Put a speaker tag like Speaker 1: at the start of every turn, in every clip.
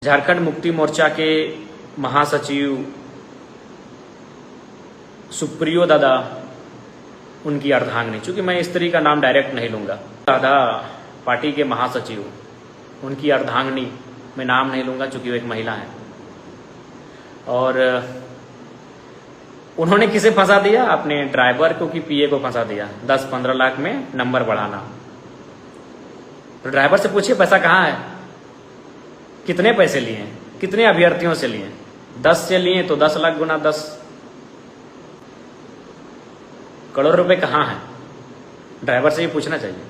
Speaker 1: झारखंड मुक्ति मोर्चा के महासचिव सुप्रियो दादा, उनकी अर्धांगिनी, चूंकि मैं स्त्री का नाम डायरेक्ट नहीं लूंगा, दादा पार्टी के महासचिव, उनकी अर्धांगिनी मैं नाम नहीं लूंगा चूंकि वो एक महिला है। और उन्होंने किसे फंसा दिया? अपने ड्राइवर को कि पीए को फंसा दिया 10-15 लाख में नंबर बढ़ाना। तो ड्राइवर से पूछिए पैसा कहाँ है, कितने पैसे लिए, कितने अभ्यर्थियों से लिए? 10 से लिए तो 10 लाख गुना 10 करोड़ रुपए कहाँ है? ड्राइवर से ये पूछना चाहिए।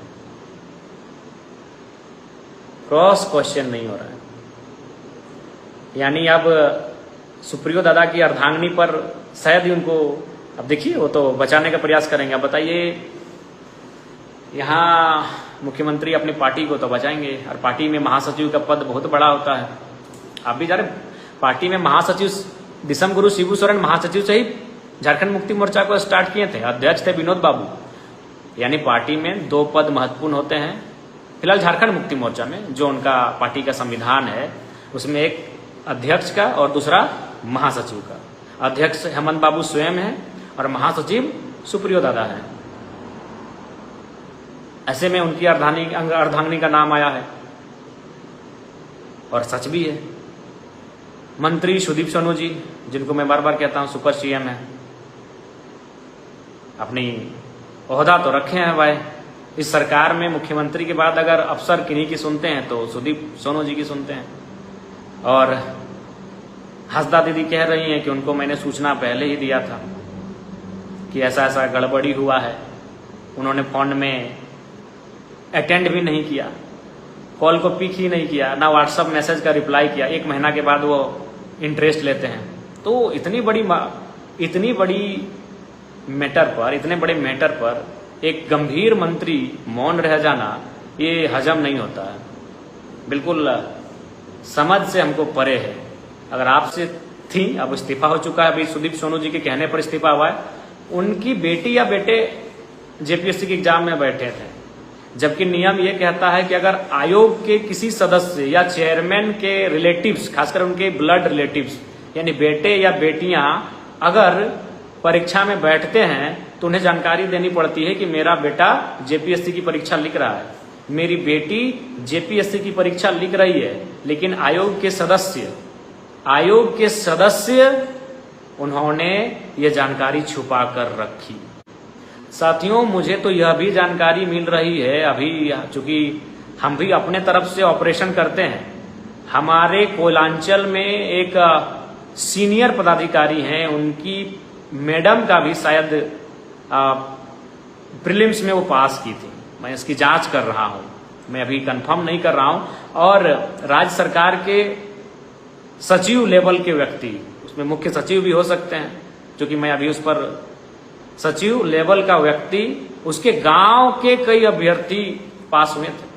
Speaker 1: क्रॉस क्वेश्चन नहीं हो रहा है। यानी अब सुप्रियो दादा की अर्धांगिनी पर शायद ही उनको, अब देखिए वो तो बचाने का प्रयास करेंगे। अब बताइए, यहाँ मुख्यमंत्री अपनी पार्टी को तो बचाएंगे और पार्टी में महासचिव का पद बहुत बड़ा होता है। आप भी जाने, पार्टी में महासचिव दिसम गुरु शिबू सोरेन महासचिव से ही झारखंड मुक्ति मोर्चा को स्टार्ट किए थे। अध्यक्ष थे विनोद बाबू। यानी पार्टी में 2 पद महत्वपूर्ण होते हैं। फिलहाल झारखंड मुक्ति मोर्चा में जो उनका पार्टी का संविधान है, उसमें एक अध्यक्ष का और दूसरा महासचिव का। अध्यक्ष हेमंत बाबू स्वयं है और महासचिव सुप्रियो दादा है। ऐसे में उनकी अर्धांगिनी का नाम आया है और सच भी है। मंत्री सुदीप सोनू जी, जिनको मैं बार बार कहता हूं सुपर सीएम है, अपनी ओहदा तो रखे हैं भाई। इस सरकार में मुख्यमंत्री के बाद अगर अफसर किन्हीं की सुनते हैं तो सुदीप सोनू जी की सुनते हैं। और हंसदा दीदी कह रही हैं कि उनको मैंने सूचना पहले ही दिया था कि ऐसा ऐसा गड़बड़ी हुआ है। उन्होंने फोन में अटेंड भी नहीं किया, कॉल को पिक ही नहीं किया, ना व्हाट्सएप मैसेज का रिप्लाई किया। 1 महीना के बाद वो इंटरेस्ट लेते हैं। तो इतनी बड़ी मैटर पर, इतने बड़े मैटर पर एक गंभीर मंत्री मौन रह जाना, ये हजम नहीं होता है। बिल्कुल समझ से हमको परे है। अगर आपसे थी, अब इस्तीफा हो चुका है, अभी सुदीप सोनू जी के कहने पर इस्तीफा हुआ है। उनकी बेटी या बेटे जेपीएससी के एग्जाम में बैठे थे, जबकि नियम ये कहता है कि अगर आयोग के किसी सदस्य या चेयरमैन के रिलेटिव्स, खासकर उनके ब्लड रिलेटिव्स यानी बेटे या बेटियां अगर परीक्षा में बैठते हैं तो उन्हें जानकारी देनी पड़ती है कि मेरा बेटा जेपीएससी की परीक्षा लिख रहा है, मेरी बेटी जेपीएससी की परीक्षा लिख रही है। लेकिन आयोग के सदस्य उन्होंने ये जानकारी छुपा कर रखी। साथियों, मुझे तो यह भी जानकारी मिल रही है अभी, चूंकि हम भी अपने तरफ से ऑपरेशन करते हैं। हमारे कोयलांचल में एक सीनियर पदाधिकारी हैं, उनकी मैडम का भी शायद प्रीलिम्स में वो पास की थी। मैं इसकी जांच कर रहा हूं, मैं अभी कंफर्म नहीं कर रहा हूं। और राज्य सरकार के सचिव लेवल के व्यक्ति, उसमें मुख्य सचिव भी हो सकते हैं, क्योंकि मैं अभी उस पर सचिव लेवल का व्यक्ति, उसके गांव के कई अभ्यर्थी पास हुए थे।